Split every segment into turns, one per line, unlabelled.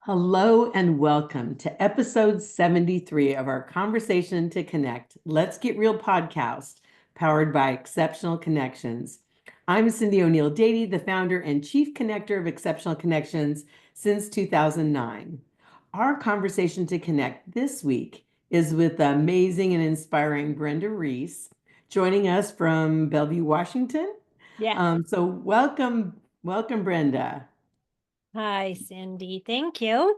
Hello and welcome to episode 73 of our Conversation to Connect. Let's Get Real podcast, powered by Exceptional Connections. I'm Cyndi ONeill-Dady, the founder and chief connector of Exceptional Connections since 2009. Our Conversation to Connect this week is with the amazing and inspiring Brenda Reiss, joining us from Bellevue, Washington.
Yeah.
Welcome, Brenda.
Hi, Cindy. Thank you.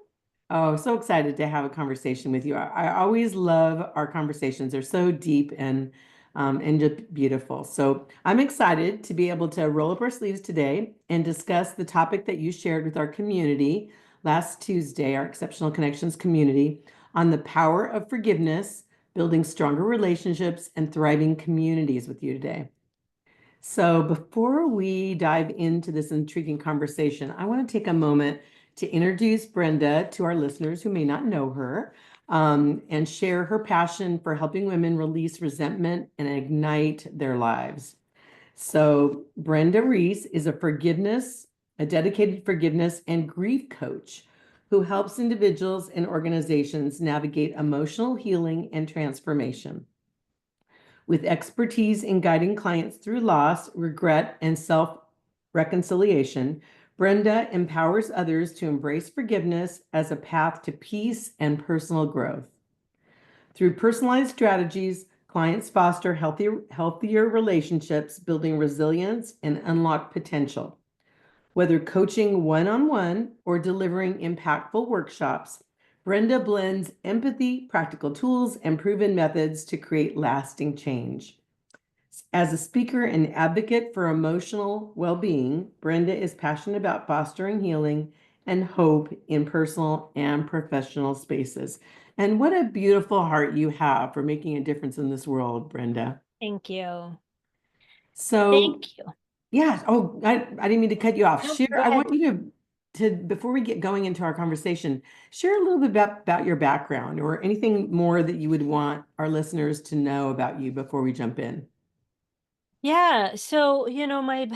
Oh, so excited to have a conversation with you. I always love our conversations. They're so deep and just beautiful. So I'm excited to be able to roll up our sleeves today and discuss the topic that you shared with our community last Tuesday, our Exceptional Connections community, on the power of forgiveness, building stronger relationships, and thriving communities with you today. So before we dive into this intriguing conversation, I want to take a moment to introduce Brenda to our listeners who may not know her, and share her passion for helping women release resentment and ignite their lives. So Brenda Reiss is a dedicated forgiveness and grief coach who helps individuals and organizations navigate emotional healing and transformation. With expertise in guiding clients through loss, regret, and self reconciliation, Brenda empowers others to embrace forgiveness as a path to peace and personal growth. Through personalized strategies, clients foster healthier relationships, building resilience and unlock potential. Whether coaching one on one or delivering impactful workshops, Brenda blends empathy, practical tools, and proven methods to create lasting change. As a speaker and advocate for emotional well being, Brenda is passionate about fostering healing and hope in personal and professional spaces. And what a beautiful heart you have for making a difference in this world, Brenda.
Thank you.
So,
Thank you.
yeah. Oh, I didn't mean to cut you off.
No,
Share,
go
I
ahead.
want you to before we get going into our conversation, share a little bit about your background or anything more that you would want our listeners to know about you before we jump in.
Yeah. So, my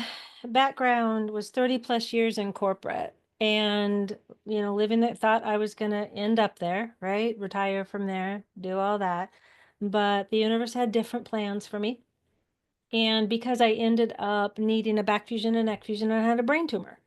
background was 30 plus years in corporate and, living that thought I was going to end up there, right? Retire from there, do all that. But the universe had different plans for me. And because I ended up needing a back fusion and neck fusion, I had a brain tumor.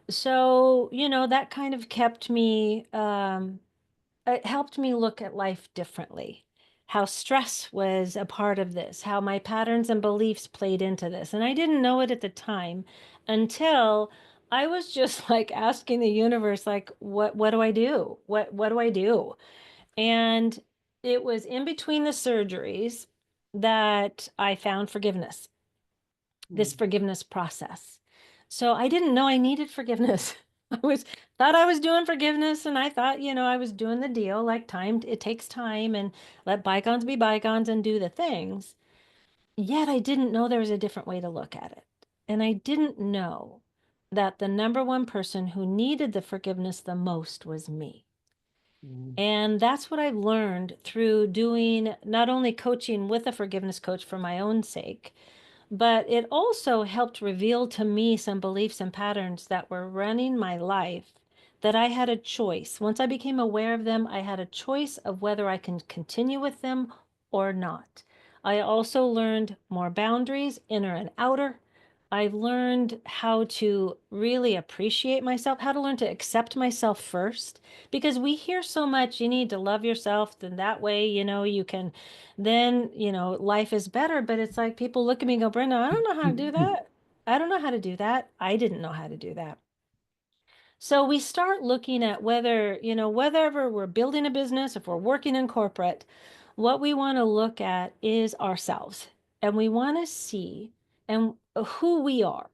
So, that kind of kept me, it helped me look at life differently, how stress was a part of this, how my patterns and beliefs played into this. And I didn't know it at the time until I was just like asking the universe, like, what do I do? What do I do? And it was in between the surgeries that I found forgiveness, this forgiveness process. So I didn't know I needed forgiveness. I was thought I was doing forgiveness and I thought, I was doing the deal like time, it takes time and let bygones be bygones and do the things. Yet I didn't know there was a different way to look at it. And I didn't know that the number one person who needed the forgiveness the most was me.
Mm.
And that's what I've learned through doing not only coaching with a forgiveness coach for my own sake, but it also helped reveal to me some beliefs and patterns that were running my life that I had a choice. Once I became aware of them, I had a choice of whether I can continue with them or not. I also learned more boundaries, inner and outer. I learned how to really appreciate myself, how to learn to accept myself first, because we hear so much, you need to love yourself, then that way, you can, then, life is better. But it's like people look at me and go, Brenda, I don't know how to do that. I don't know how to do that. I didn't know how to do that. So we start looking at whether, whether we're building a business, if we're working in corporate, what we want to look at is ourselves. And we want to see and who we are.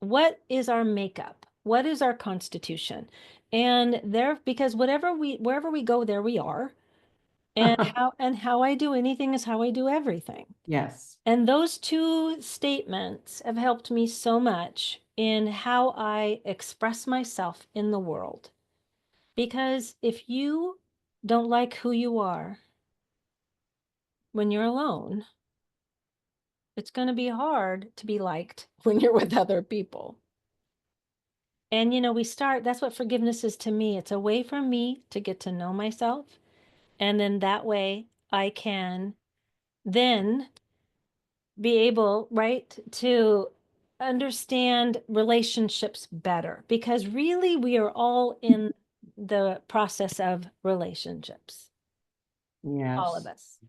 What is our makeup? What is our constitution? And there, because wherever we go, there we are. And how I do anything is how I do everything.
Yes.
And those two statements have helped me so much in how I express myself in the world. Because if you don't like who you are when you're alone, it's going to be hard to be liked when you're with other people. And, that's what forgiveness is to me. It's a way for me to get to know myself. And then that way I can then be able, right, to understand relationships better because really we are all in the process of relationships, all of
Yes.
us.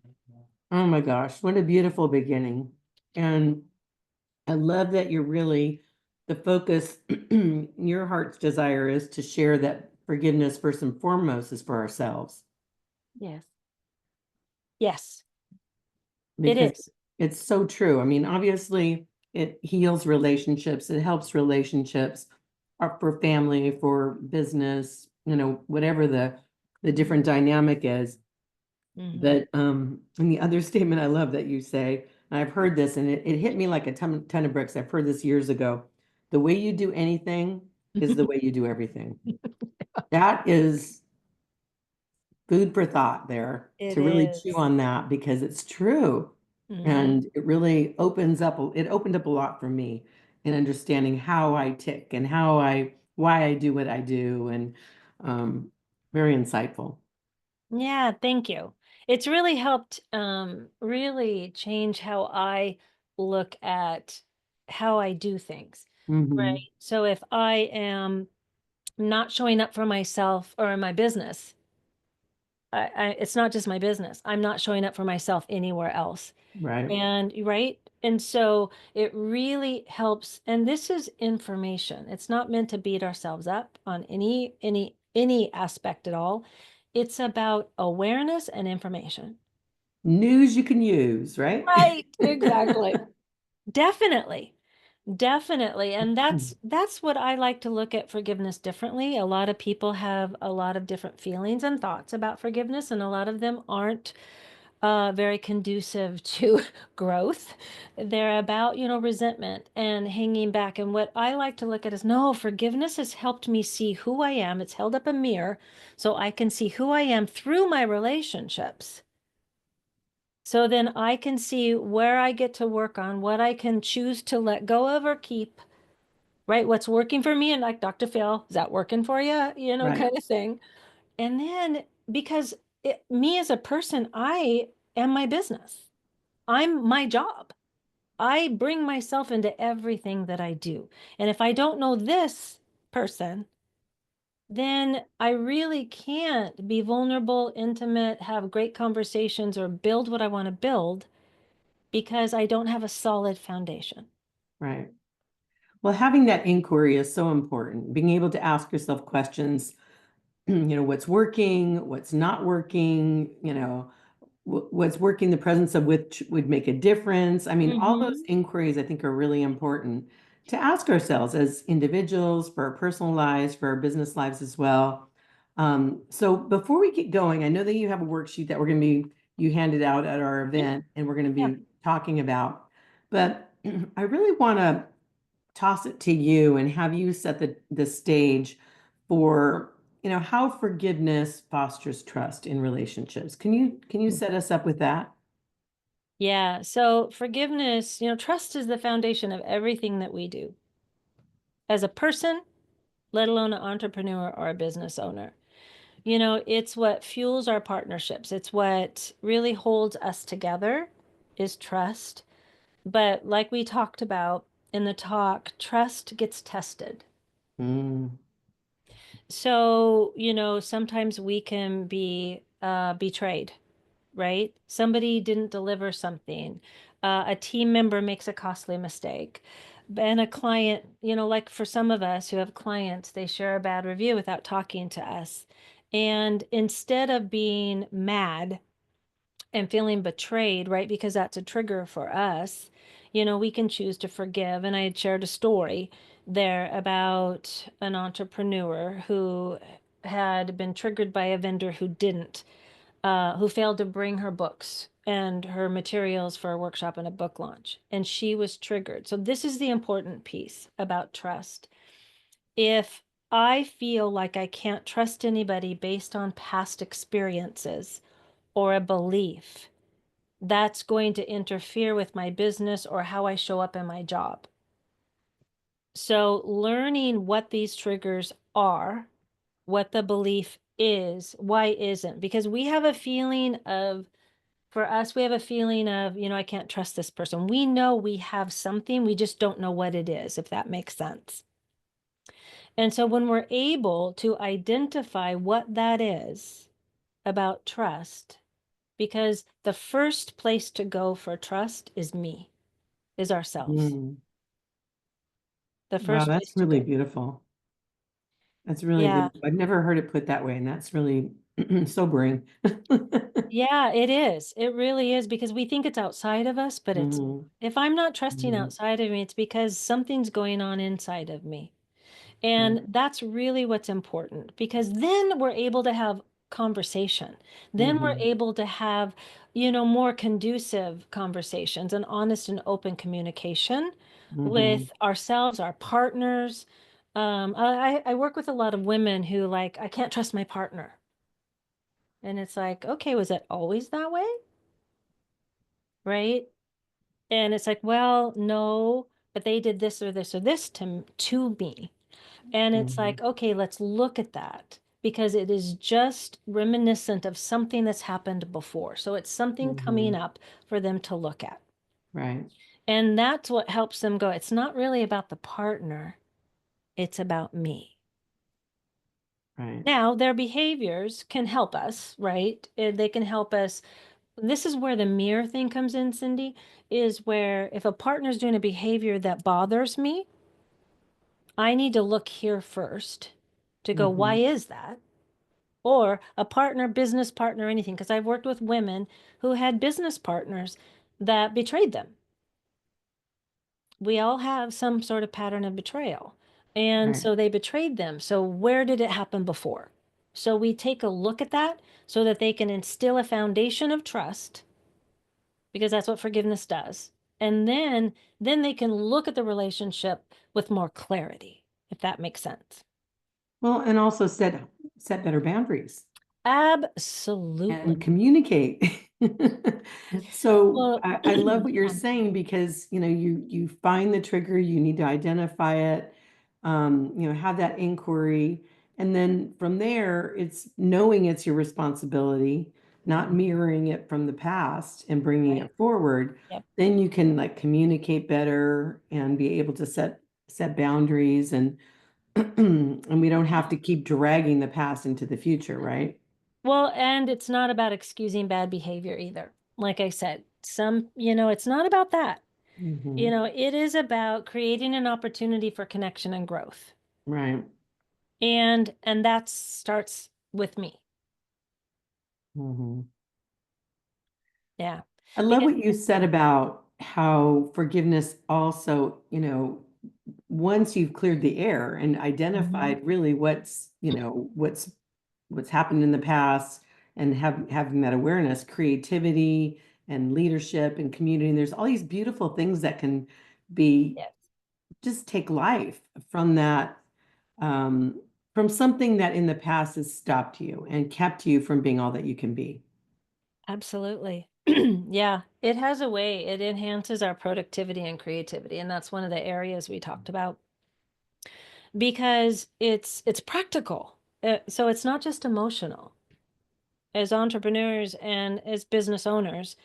Oh my gosh, what a beautiful beginning. And I love that you're really the focus, your heart's desire is to share that forgiveness first and foremost is for ourselves
Yes. Yes, it
because
is.
it's so true. I mean, obviously, it heals relationships, it helps relationships for family, for business, whatever the different dynamic is.
Hmm.
But and the other statement I love that you say, and I've heard this and it hit me like a ton of bricks. I've heard this years ago. The way you do anything is the way you do everything. That is food for thought there
It
to really chew
is.
on that because it's true.
Hmm.
And it really it opened up a lot for me in understanding how I tick and why I do what I do. And um, very insightful.
Yeah, thank you. It's really helped really change how I look at how I do things.
Hmm.
Right. So if I am not showing up for myself or in my business, it's not just my business. I'm not showing up for myself anywhere else.
Right.
And right. And so it really helps. And this is information. It's not meant to beat ourselves up on any aspect at all. It's about awareness and information.
News you can use, right?
Right, exactly. Definitely. Definitely. And that's what I like to look at forgiveness differently. A lot of people have a lot of different feelings and thoughts about forgiveness, and a lot of them aren't very conducive to growth. They're about, resentment and hanging back. And what I like to look at is no, forgiveness has helped me see who I am. It's held up a mirror so I can see who I am through my relationships. So then I can see where I get to work on, what I can choose to let go of or keep, right? What's working for me, and like Dr. Phil, is that working for you?
Right,
Kind of thing. And then because me as a person, I am my business. I'm my job. I bring myself into everything that I do. And if I don't know this person, then I really can't be vulnerable, intimate, have great conversations, or build what I want to build because I don't have a solid foundation.
right. Well, having that inquiry is so important. Being able to ask yourself questions, what's working, what's not working, what's working, the presence of which would make a difference. I mean, all those
Hmm.
inquiries I think are really important to ask ourselves as individuals, for our personal lives, for our business lives as well. So before we get going, I know that you have a worksheet that you handed out at our event and we're going to
Yeah.
be talking about, but I really want to toss it to you and have you set the stage for how forgiveness fosters trust in relationships. Can you set us up with that?
Yeah. So forgiveness, trust is the foundation of everything that we do as a person, let alone an entrepreneur or a business owner. It's what fuels our partnerships. It's what really holds us together is trust. But like we talked about in the talk, trust gets tested.
Mm,
So, sometimes we can be betrayed, right? Somebody didn't deliver something. A team member makes a costly mistake. And a client, like for some of us who have clients, they share a bad review without talking to us. And instead of being mad and feeling betrayed, right? Because that's a trigger for us, we can choose to forgive. And I had shared a story there about an entrepreneur who had been triggered by a vendor who failed to bring her books and her materials for a workshop and a book launch. And she was triggered. So, this is the important piece about trust. If I feel like I can't trust anybody based on past experiences or a belief, that's going to interfere with my business or how I show up in my job. So learning what these triggers are, what the belief is, why isn't, because we have a feeling of, for us, we have a feeling of, I can't trust this person. We know we have something, we just don't know what it is, if that makes sense. And so when we're able to identify what that is about trust, because the first place to go for trust is me, is ourselves.
Mm.
The
Wow,
first
that's
place to
really
go.
beautiful. That's really
Yeah.
beautiful. I've never heard it put that way, and that's really sobering.
Yeah, it is. It really is because we think it's outside of us, but it's,
Mhm,
if I'm not trusting
mhm,
outside of me, it's because something's going on inside of me.
right.
And that's really what's important because then we're able to have conversation. Then we're
Mhm,
able to have, more conducive conversations and honest and open communication
mhm,
with ourselves, our partners. I work with a lot of women who like, I can't trust my partner. And it's like, okay, was it always that way? Right? And it's like, well, no, but they did this or this or this to me. And it's
mhm,
like, okay, let's look at that because it is just reminiscent of something that's happened before. So it's something coming
mhm,
up for them to look at.
right,
And that's what helps them go. It's not really about the partner, it's about me.
right.
Now, their behaviors can help us, right? They can help us. This is where the mirror thing comes in, Cyndi, is where if a partner's doing a behavior that bothers me, I need to look here first to go, why
Mhm.
is that? Or a partner, business partner, anything. Because I've worked with women who had business partners that betrayed them. We all have some sort of pattern of betrayal. And
Right.
so they betrayed them. So where did it happen before? So we take a look at that so that they can instill a foundation of trust because that's what forgiveness does. And then they can look at the relationship with more clarity, if that makes sense.
Well, and also set better boundaries and
Absolutely.
communicate. So
Well,
I love what you're
yeah,
saying because you find the trigger, you need to identify it, have that inquiry, and then from there, it's knowing it's your responsibility, not mirroring it from the past and bringing
right.
it forward.
Yep.
Then you can like communicate better and be able to set boundaries and we don't have to keep dragging the past into the future, right?
Well, and it's not about excusing bad behavior either. Like I said, it's not about that.
Hmm.
It is about creating an opportunity for connection and growth.
Right.
And that starts with me.
Hmm.
Yeah.
I love
Because
what you said about how forgiveness also, once you've cleared the air and
Mhm.
identified really what's happened in the past and having that awareness, creativity and leadership and community, and there's all these beautiful things that can be
Yes,
just take life from that from something that in the past has stopped you and kept you from being all that you can be.
absolutely. Yeah, it has a way. It enhances our productivity and creativity, and that's one of the areas we talked about because it's practical. So it's not just emotional. As entrepreneurs and as business owners,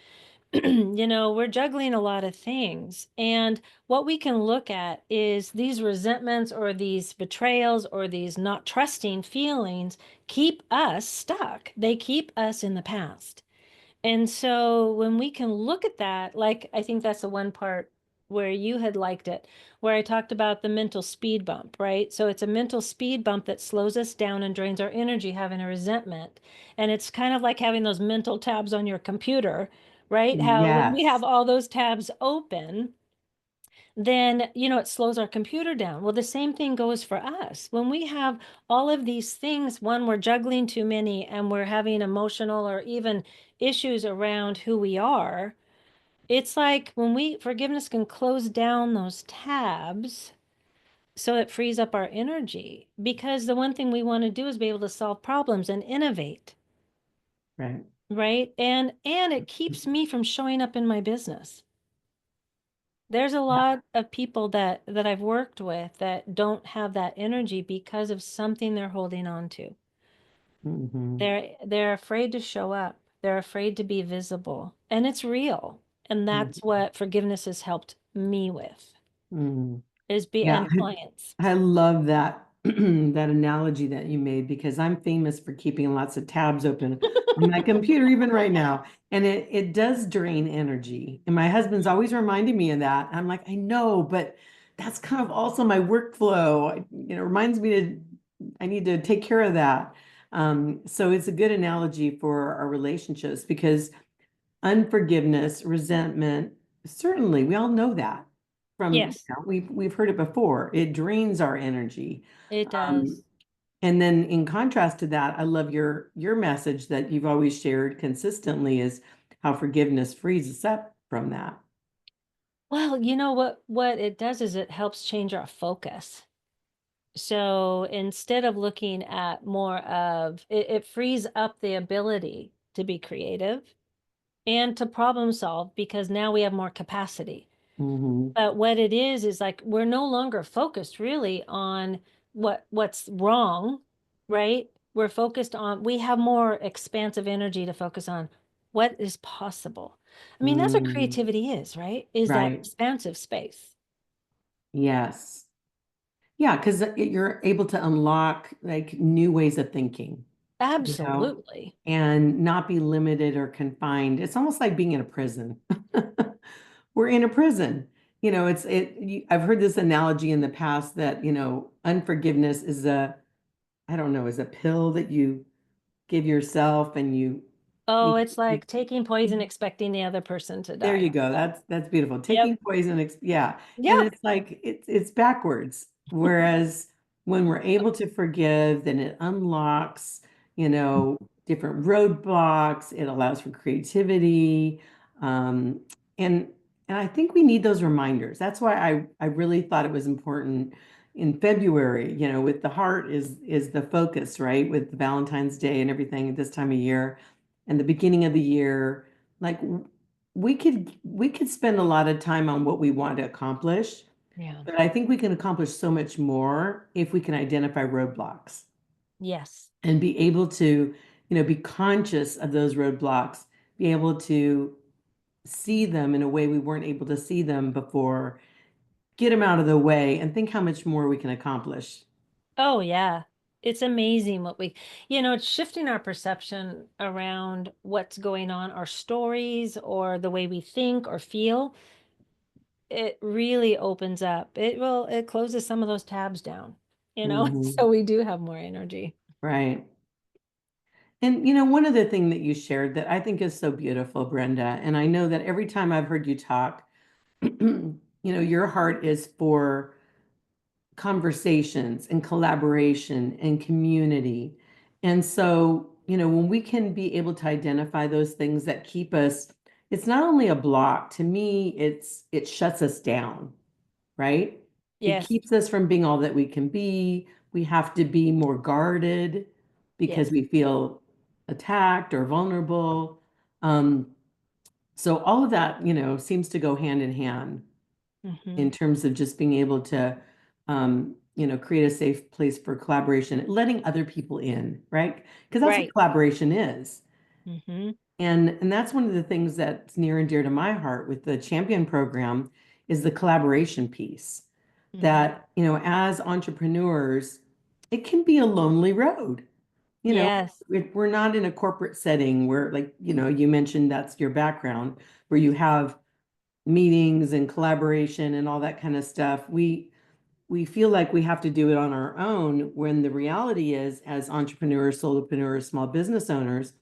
we're juggling a lot of things. And what we can look at is these resentments or these betrayals or these not trusting feelings keep us stuck. They keep us in the past. And so when we can look at that, like I think that's the one part where you had liked it, where I talked about the mental speed bump, right? So it's a mental speed bump that slows us down and drains our energy, having a resentment. And it's kind of like having those mental tabs on your computer, right? How when we have
Yes.
all those tabs open, then it slows our computer down. Well, the same thing goes for us. When we have all of these things, one, we're juggling too many and we're having emotional or even issues around who we are. It's like when forgiveness can close down those tabs so it frees up our energy because the one thing we want to do is be able to solve problems and innovate,
Right.
right? And it keeps me from showing up in my business. There's a
Yeah.
lot of people that I've worked with that don't have that energy because of something they're holding on to.
Hmm.
They're afraid to show up. They're afraid to be visible. And it's real. And that's what forgiveness has helped me with
Hmm.
is be
Yeah,
and clients.
I love that that analogy that you made because I'm famous for keeping lots of tabs open on my computer even right now. And it does drain energy. And my husband's always reminding me of that. I'm like, I know, but that's kind of also my workflow. Reminds me to I need to take care of that. So it's a good analogy for our relationships because unforgiveness, resentment, certainly, we all know that from,
Yes,
we've heard it before. It drains our energy.
it
Um,
does.
and then in contrast to that, I love your message that you've always shared consistently is how forgiveness frees us up from that.
Well, you know what it does is it helps change our focus. So instead of looking at more of it, it frees up the ability to be creative and to problem solve because now we have more capacity.
Hmm.
But what it is like we're no longer focused really on what's wrong, right? We're focused on we have more expansive energy to focus on what is possible. I mean, that's what
Mm,
creativity is, right? Is that
right.
expansive space.
Yes. Yeah, because you're able to unlock like new ways of thinking, you know,
Absolutely.
and not be limited or confined. It's almost like being in a prison. We're in a prison. I've heard this analogy in the past that, unforgiveness is I don't know, is a pill that you give yourself and
Oh,
you,
it's
you
like taking poison expecting the other person to
there
die.
you go. That's beautiful.
Yep.
Taking poison, yeah. And
Yep.
it's like it's backwards. Whereas when we're able to forgive, then it unlocks, different roadblocks. It allows for creativity. Um, and and I think we need those reminders. That's why I really thought it was important in February, with the heart is the focus, right? With Valentine's Day and everything at this time of year and the beginning of the year. Like we could spend a lot of time on what we want to accomplish,
Yeah.
but I think we can accomplish so much more if we can identify roadblocks
Yes.
and be able to, be conscious of those roadblocks, be able to see them in a way we weren't able to see them before, get them out of the way, and think how much more we can accomplish.
Oh, yeah. It's amazing it's shifting our perception around what's going on, our stories or the way we think or feel. It really opens up. It closes some of those tabs down,
Hmm.
so we do have more energy.
Right. And one other thing that you shared that I think is so beautiful, Brenda, and I know that every time I've heard you talk, your heart is for conversations and collaboration and community. And so, when we can be able to identify those things that keep us, it's not only a block, to me, it shuts us down, right? It
Yes.
keeps us from being all that we can be. We have to be more guarded because
Yes.
we feel attacked or vulnerable. Um, so all of that, seems to go hand in hand
Hmm.
in terms of just being able to, create a safe place for collaboration, letting other people in, right? Because that's what
Right.
collaboration is.
Hmm.
And that's one of the things that's near and dear to my heart with the champion program is the collaboration piece.
Hmm.
That, as entrepreneurs, it can be a lonely road. You know,
Yes.
we're not in a corporate setting where, like, you mentioned that's your background, where you have meetings and collaboration and all that kind of stuff. We feel like we have to do it on our own when the reality is, as entrepreneurs, solopreneurs, small business owners,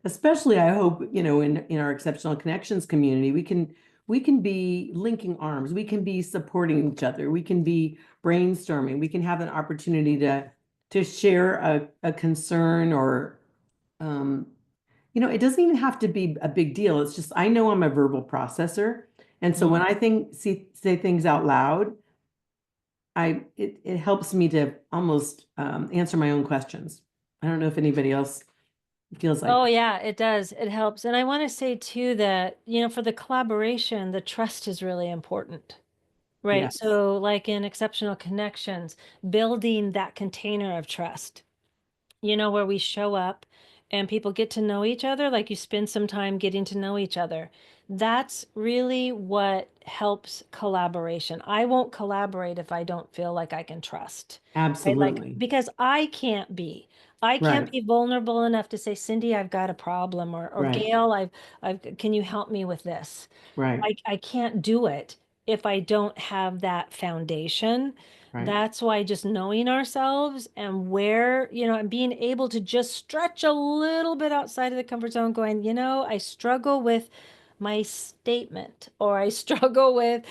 especially I hope, in our exceptional connections community, we can be linking arms, we can be supporting each other, we can be brainstorming, we can have an opportunity to share a concern or um, it doesn't even have to be a big deal. It's just I know I'm a verbal processor. And so when
Hmm.
I say things out loud, it helps me to almost answer my own questions. I don't know if anybody else It feels
Oh
like.
yeah, it does. It helps. And I want to say too that, for the collaboration, the trust is really important. Right.
Yes,
So like in exceptional connections, building that container of trust, where we show up and people get to know each other, like you spend some time getting to know each other. That's really what helps collaboration. I won't collaborate if I don't feel like I can trust, right? Like,
absolutely.
because I can't
Right,
be vulnerable enough to say, Cyndi, I've got a problem, or
right,
Gail, can you help me with this?
right,
I can't do it if I don't have that foundation.
right,
That's why just knowing ourselves and where, and being able to just stretch a little bit outside of the comfort zone, going, I struggle with my statement, or I struggle with,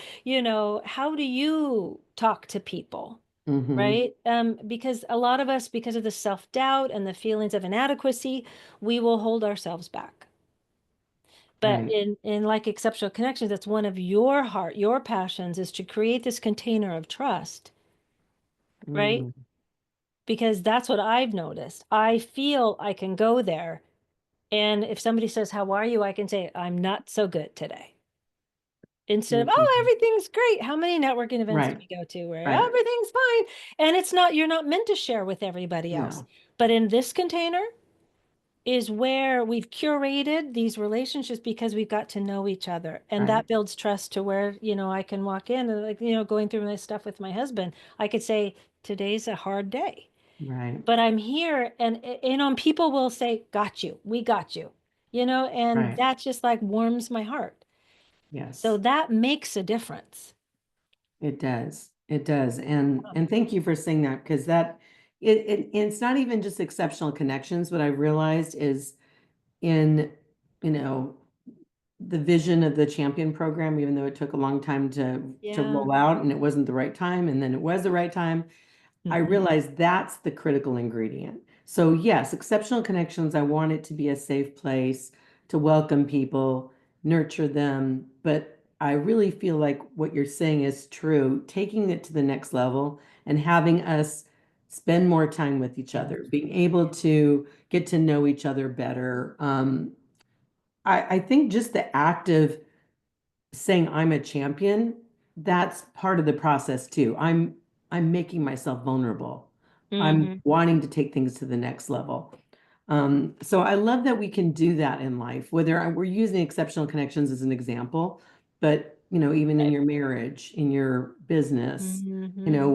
how do you talk to people?
mm-hmm,
Right? Because a lot of us, because of the self-doubt and the feelings of inadequacy, we will hold ourselves back. But
right,
in like exceptional connections, that's one of your passions, is to create this container of trust, right?
mm,
Because that's what I've noticed. I feel I can go there. And if somebody says, "How are you?" I can say, "I'm not so good today." Instead of, "Oh,
mm-hmm.
everything's great." How many networking events do
Right,
we go to where
right,
everything's fine? And you're not meant to share with everybody else.
no,
But in this container is where we've curated these relationships because we've got to know each other. And
right,
that builds trust to where, I can walk in and, like, going through my stuff with my husband. I could say, "Today's a hard day,
right,
but I'm here." And, people will say, "Got you. We got you," and
right,
that just like warms my heart. So
yes.
that makes a difference.
It does. It does. And thank you for saying that because it's not even just exceptional connections. What I realized is in, you know, the vision of the champion program, even though it took a long time to
Yeah.
roll out and it wasn't the right time, and then it was the right time. I
Hmm.
realize that's the critical ingredient. So yes, exceptional connections, I want it to be a safe place to welcome people, nurture them, but I really feel like what you're saying is true, taking it to the next level and having us spend more time with each other, being able to get to know each other better. I think just the act of saying I'm a champion, that's part of the process too. I'm making myself vulnerable. I'm
Hmm.
wanting to take things to the next level. So I love that we can do that in life, whether we're using exceptional connections as an example, but even in
Right.
your marriage, in your business,
Hmm.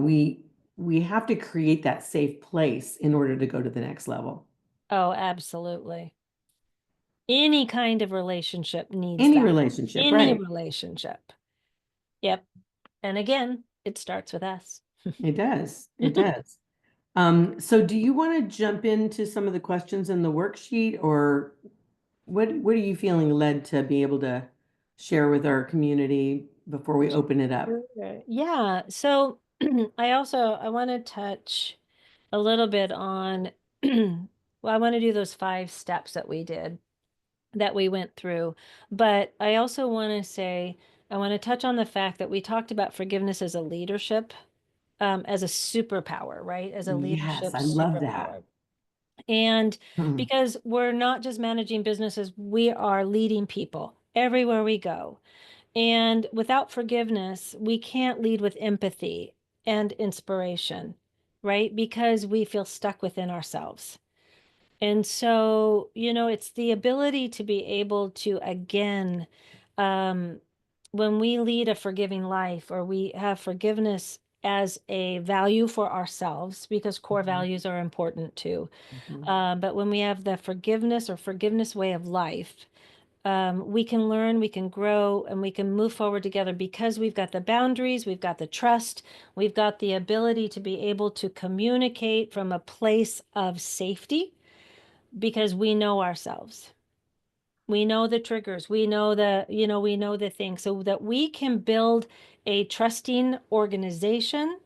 we have to create that safe place in order to go to the next level.
Oh, absolutely. Any kind of relationship needs
Any
that.
relationship,
Any
right?
relationship. Yep. And again, it starts with us.
It does. It does. So do you want to jump into some of the questions in the worksheet, or what are you feeling led to be able to share with our community before we open it up?
Sure. Yeah. So I want to touch a little bit on, well, I want to do those 5 steps that we did, that we went through. But I also want to say, I want to touch on the fact that we talked about forgiveness as a leadership, as a superpower, right? As a
Yes,
leadership
I love that.
superpower. And
Hmm.
because we're not just managing businesses, we are leading people everywhere we go. And without forgiveness, we can't lead with empathy and inspiration, right? Because we feel stuck within ourselves. And so, it's the ability to be able to, again, um, when we lead a forgiving life, or we have forgiveness as a value for ourselves, because core
Mhm,
values are important too.
mhm.
But when we have the forgiveness or forgiveness way of life, we can learn, we can grow, and we can move forward together because we've got the boundaries, we've got the trust, we've got the ability to be able to communicate from a place of safety because we know ourselves. We know the triggers, we know the things, so that we can build a trusting organization,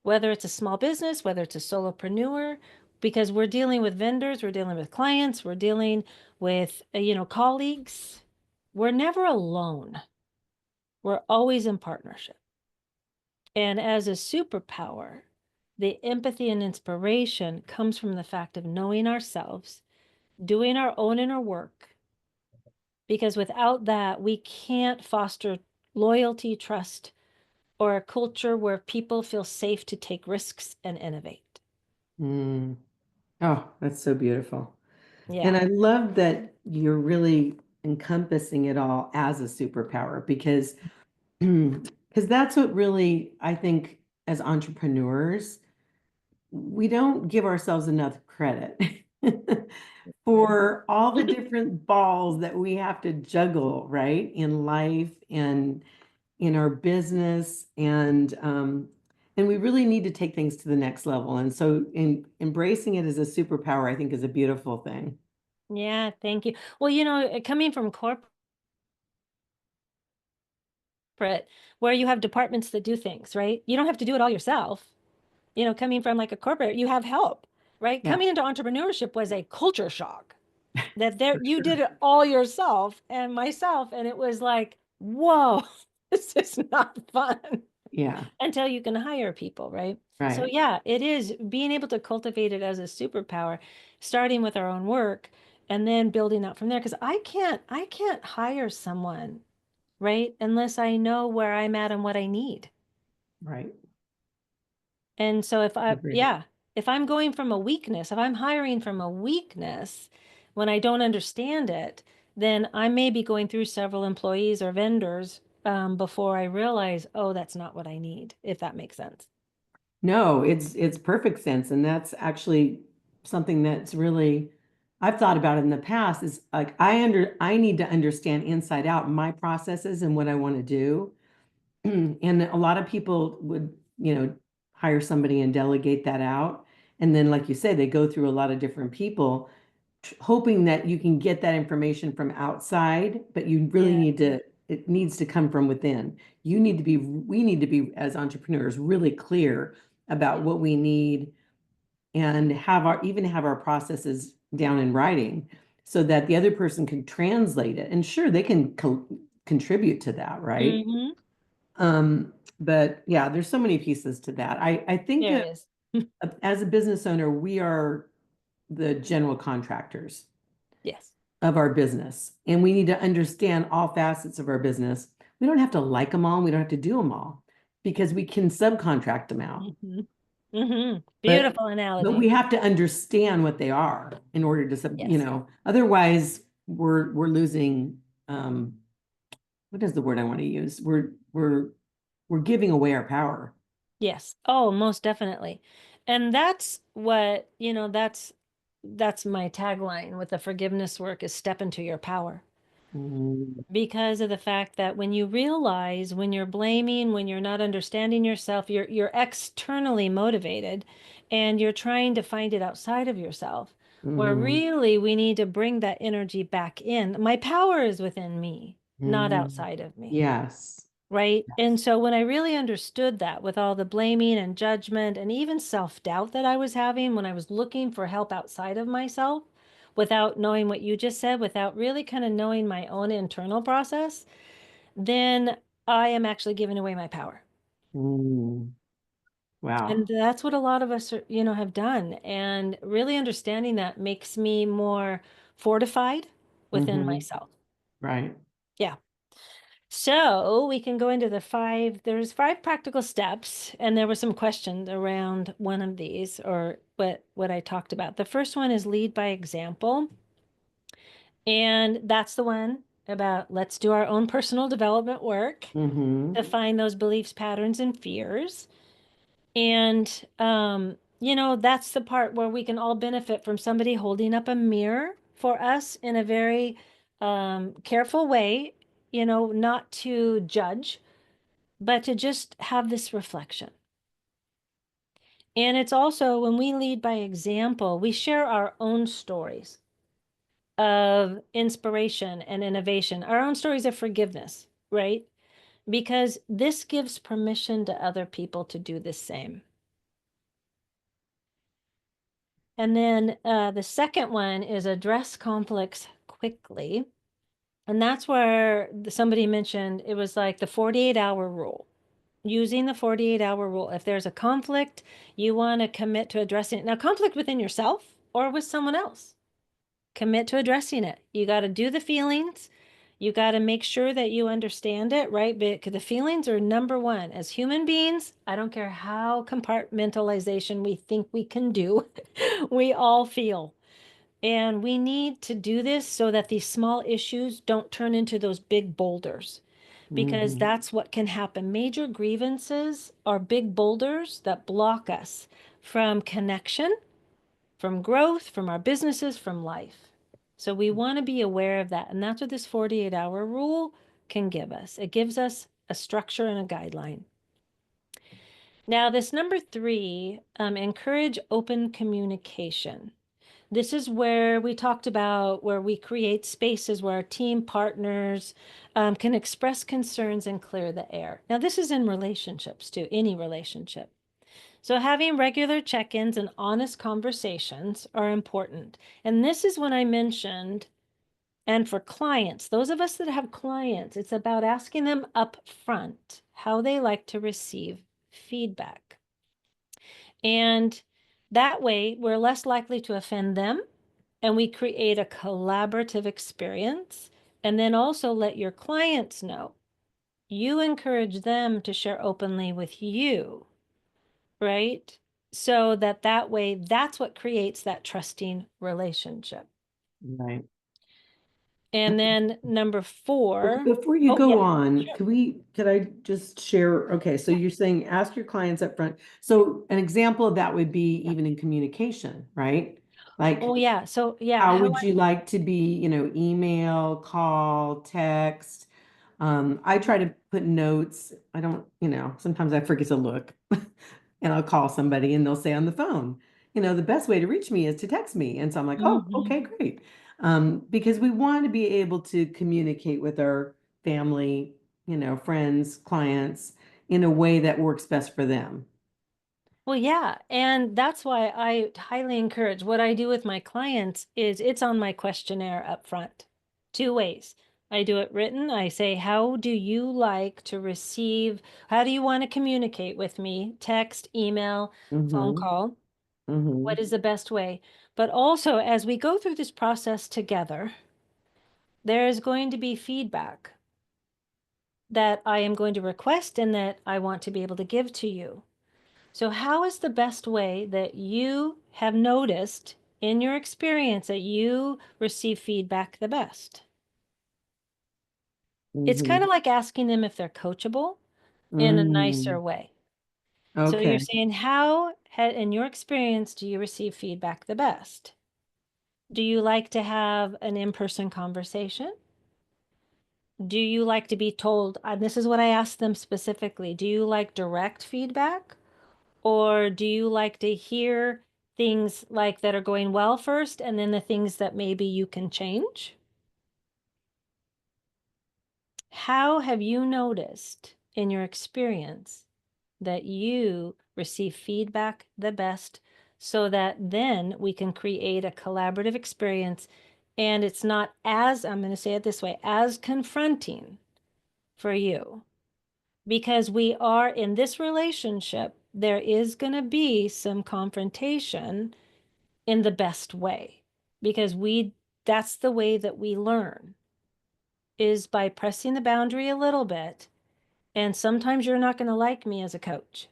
whether it's a small business, whether it's a solopreneur, because we're dealing with vendors, we're dealing with clients, we're dealing with, colleagues. We're never alone. We're always in partnership. And as a superpower, the empathy and inspiration comes from the fact of knowing ourselves, doing our own inner work, because without that, we can't foster loyalty, trust, or a culture where people feel safe to take risks and innovate.
Mm. Oh, that's so beautiful. And
Yeah.
I love that you're really encompassing it all as a superpower because that's what really, I think, as entrepreneurs, we don't give ourselves enough credit for all the different balls that we have to juggle, right, in life and in our business. And we really need to take things to the next level. And so embracing it as a superpower, I think, is a beautiful thing.
Yeah, thank you. Well, coming from corporate, where you have departments that do things, right? You don't have to do it all yourself. Coming from like a corporate, you have help, right?
Yeah,
Coming into entrepreneurship was a culture shock, that there
for
you did
sure.
it all yourself and myself, and it was like, whoa, this is not fun
Yeah,
until you can hire people, right? So
right,
yeah, it is being able to cultivate it as a superpower, starting with our own work and then building out from there. Because I can't hire someone, right, unless I know where I'm at and what I need.
right.
And so
Agree.
if I'm going from a weakness, if I'm hiring from a weakness when I don't understand it, then I may be going through several employees or vendors before I realize, oh, that's not what I need, if that makes sense.
No, it's perfect sense. And that's actually something that's really I've thought about in the past is like I need to understand inside out my processes and what I want to do. And a lot of people would, hire somebody and delegate that out. And then, like you say, they go through a lot of different people, hoping that you can get that information from outside, but you really
Yeah.
need to, it needs to come from within. We need to be, as entrepreneurs, really clear about
Yeah.
what we need and even have our processes down in writing so that the other person can translate it. And sure, they can contribute to that, right?
Mm-hmm.
But yeah, there's so many pieces to that. I think
There is.
as a business owner, we are the general contractors
Yes.
of our business, and we need to understand all facets of our business. We don't have to like them all, and we don't have to do them all because we can subcontract them out.
Mm-hmm. Mm-hmm.
But
Beautiful
but
analogy.
we have to understand what they are in order to,
Yes.
otherwise we're losing what is the word I want to use? We're giving away our power.
Yes. Oh, most definitely. And that's what, that's my tagline with the forgiveness work, is step into your power.
Mm,
Because of the fact that when you realize, when you're blaming, when you're not understanding yourself, you're externally motivated and you're trying to find it outside of yourself, where
mhm,
really we need to bring that energy back in. My power is within me, not
mhm.
outside of me.
Yes.
Right. And
Yes.
so when I really understood that, with all the blaming and judgment and even self-doubt that I was having when I was looking for help outside of myself, without knowing what you just said, without really kind of knowing my own internal process, then I am actually giving away my power.
Mm,
And
wow.
that's what a lot of us have done. And really understanding that makes me more fortified within
Hmm.
myself.
Right.
Yeah. So we can go into there's five practical steps, and there were some questions around one of these, or what I talked about. The first one is lead by example. And that's the one about let's do our own personal development work
Hmm.
to find those beliefs, patterns, and fears. And that's the part where we can all benefit from somebody holding up a mirror for us in a very careful way, not to judge, but to just have this reflection. And it's also when we lead by example, we share our own stories of inspiration and innovation, our own stories of forgiveness, right? Because this gives permission to other people to do the same. And then the second one is address conflicts quickly. And that's where somebody mentioned it was like the 48-hour rule. Using the 48-hour rule. If there's a conflict, you want to commit to addressing it. Now, conflict within yourself or with someone else. Commit to addressing it. You got to do the feelings. You got to make sure that you understand it, right? Because the feelings are number one. As human beings, I don't care how compartmentalization we think we can do, we all feel. And we need to do this so that these small issues don't turn into those big boulders, because
Hmm.
that's what can happen. Major grievances are big boulders that block us from connection, from growth, from our businesses, from life. So we want to be aware of that. And that's what this 48-hour rule can give us. It gives us a structure and a guideline. Now, this number three, encourage open communication. This is where we talked about where we create spaces where our team partners can express concerns and clear the air. Now, this is in relationships too, any relationship. So having regular check-ins and honest conversations are important. And this is when I mentioned, and for clients, those of us that have clients, it's about asking them up front how they like to receive feedback. And that way, we're less likely to offend them, and we create a collaborative experience. And then also let your clients know you encourage them to share openly with you, right? So that way, that's what creates that trusting relationship.
Right.
And then number
Okay,
four,
before you
oh
go
yeah,
on,
sure.
could I just share? Okay, so
Yeah.
you're saying ask your clients up front. So an example of that would be
Yeah.
even in communication, right?
Oh
Like,
yeah. So yeah,
how
how
would you like to be, email, call, text? I try to put notes. I don't, sometimes I forget to look and I'll call somebody and they'll say on the phone, the best way to reach me is to text me. And so I'm like, oh,
Mhm.
okay, great. Because we want to be able to communicate with our family, friends, clients in a way that works best for them.
Well, yeah, and that's why I highly encourage what I do with my clients is it's on my questionnaire up front. Two ways. I do it written. I say, how do you like to receive, how do you want to communicate with me? Text, email, phone
Mm-hmm.
call. What
Mm-hmm.
is the best way? But also, as we go through this process together, there is going to be feedback that I am going to request and that I want to be able to give to you. So, how is the best way that you have noticed in your experience that you receive feedback the best? It's kind
Mm-hmm.
of like asking them if they're coachable in a nicer
Mm.
way. So, you're
Okay.
saying, how, in your experience, do you receive feedback the best? Do you like to have an in-person conversation? Do you like to be told, and this is what I asked them specifically, do you like direct feedback? Or do you like to hear things like that are going well first and then the things that maybe you can change? How have you noticed in your experience that you receive feedback the best so that then we can create a collaborative experience and it's not as, I'm going to say it this way, as confronting for you? Because we are in this relationship, there is going to be some confrontation in the best way because that's the way that we learn is by pressing the boundary a little bit. And sometimes you're not going to like me as a coach,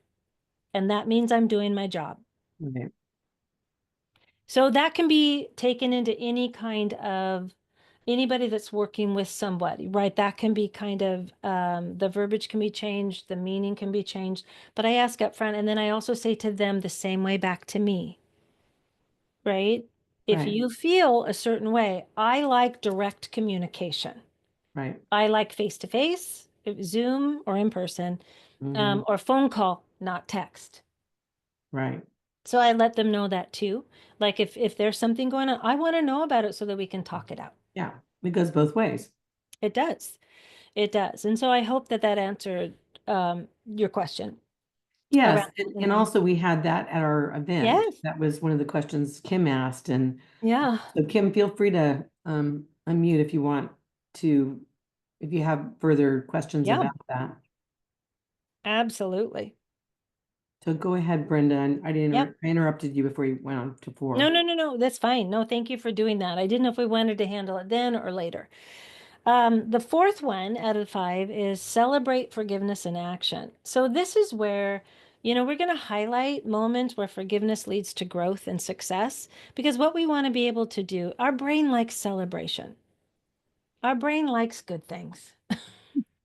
and that means I'm doing my job.
Okay.
So that can be taken into any kind of anybody that's working with somebody, right? That can be kind of the verbiage can be changed, the meaning can be changed. But I ask up front, and then I also say to them the same way back to me, right? If
Right.
you feel a certain way, I like direct communication.
Right.
I like face to face, Zoom or in person,
Mm-hmm.
or phone call, not text.
Right.
So I let them know that too. Like if there's something going on, I want to know about it so that we can talk it out.
Yeah. It goes both ways.
It does. It does. And so I hope that that answered your question
Yes,
around
and
holding.
also we had that at our event.
Yes.
That was one of the questions Kim asked, and
Yeah.
so Kim, feel free to unmute if you want to, if you have further questions
Yeah.
about that.
Absolutely.
So go ahead, Brenda. And
Yep.
I interrupted you before you went on to
No,
four.
no, no, no. That's fine. No, thank you for doing that. I didn't know if we wanted to handle it then or later. The fourth one out of five is celebrate forgiveness in action. So this is where, we're going to highlight moments where forgiveness leads to growth and success because what we want to be able to do, our brain likes celebration. Our brain likes good things.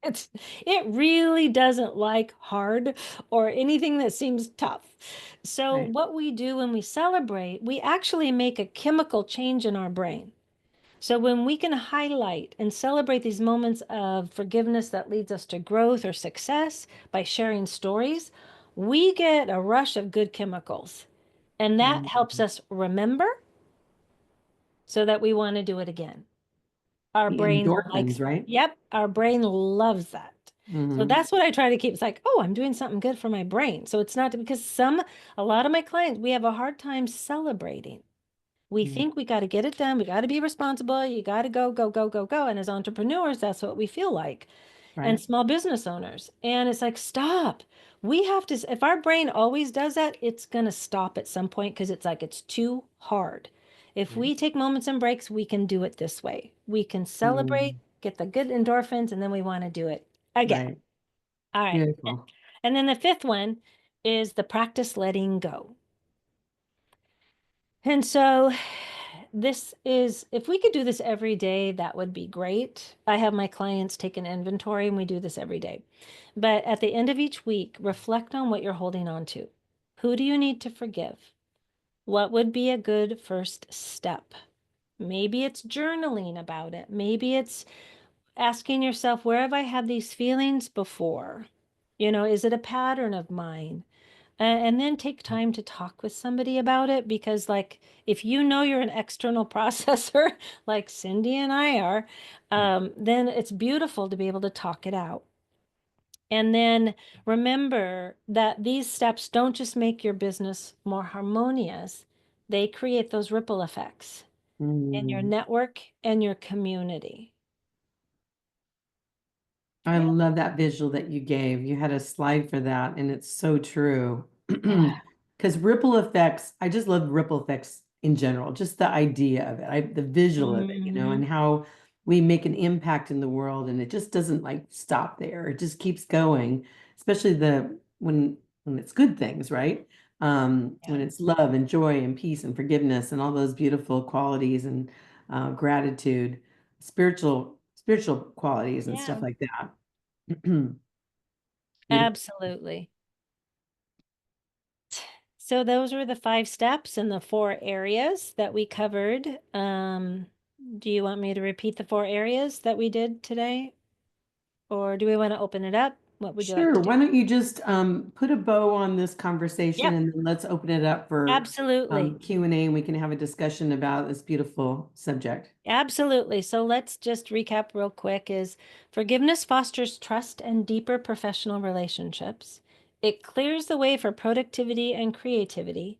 It's it really doesn't like hard or anything that seems tough. So
Right.
what we do when we celebrate, we actually make a chemical change in our brain. So when we can highlight and celebrate these moments of forgiveness that leads us to growth or success by sharing stories, we get a rush of good chemicals. And that helps
Mhm.
us remember so that we want to do it again. Our
The
brain
endorphins,
likes that.
right?
Yep, our brain loves that. So
Hmm.
that's what I try to keep. It's like, oh, I'm doing something good for my brain. So it's not because a lot of my clients, we have a hard time celebrating. We think we got to get it done. We got to be responsible. You got to go, go, go, go, go. And as entrepreneurs, that's what we feel like, and
Right.
small business owners. And it's like, stop. We have to, if our brain always does that, it's going to stop at some point because it's like it's too hard. If
Right.
we take moments and breaks, we can do it this way. We can celebrate,
Mm.
get the good endorphins, and then we want to do it again.
Right.
All right.
Beautiful.
And then the fifth one is the practice letting go. And so this is, if we could do this every day, that would be great. I have my clients take an inventory and we do this every day. But at the end of each week, reflect on what you're holding on to. Who do you need to forgive? What would be a good first step? Maybe it's journaling about it. Maybe it's asking yourself, where have I had these feelings before? Is it a pattern of mine? And then take time to talk with somebody about it because, like, if you know you're an external processor, like Cyndi and I are, then it's beautiful to be able to talk it out. And then remember that these steps don't just make your business more harmonious, they create those ripple effects in your
Mm.
network and your community.
I
Yeah.
love that visual that you gave. You had a slide for that, and it's so true.
Yeah.
Because ripple effects, I just love ripple effects in general, just the idea of it, the visual of it,
Hmm.
and how we make an impact in the world, and it just doesn't like stop there. It just keeps going, especially the when it's good things, right? When
Yeah.
it's love and joy and peace and forgiveness and all those beautiful qualities and gratitude, spiritual qualities and stuff
Yeah.
like that. Beautiful.
Absolutely. So those were the five steps and the four areas that we covered. Do you want me to repeat the four areas that we did today? Or do we want to open it up? What would you like
Sure.
to do?
Why don't you just put a bow on this conversation
Yep,
and then let's open it up for
absolutely.
Q&A and we can have a discussion about this beautiful subject.
Absolutely. So let's just recap real quick is forgiveness fosters trust and deeper professional relationships. It clears the way for productivity and creativity.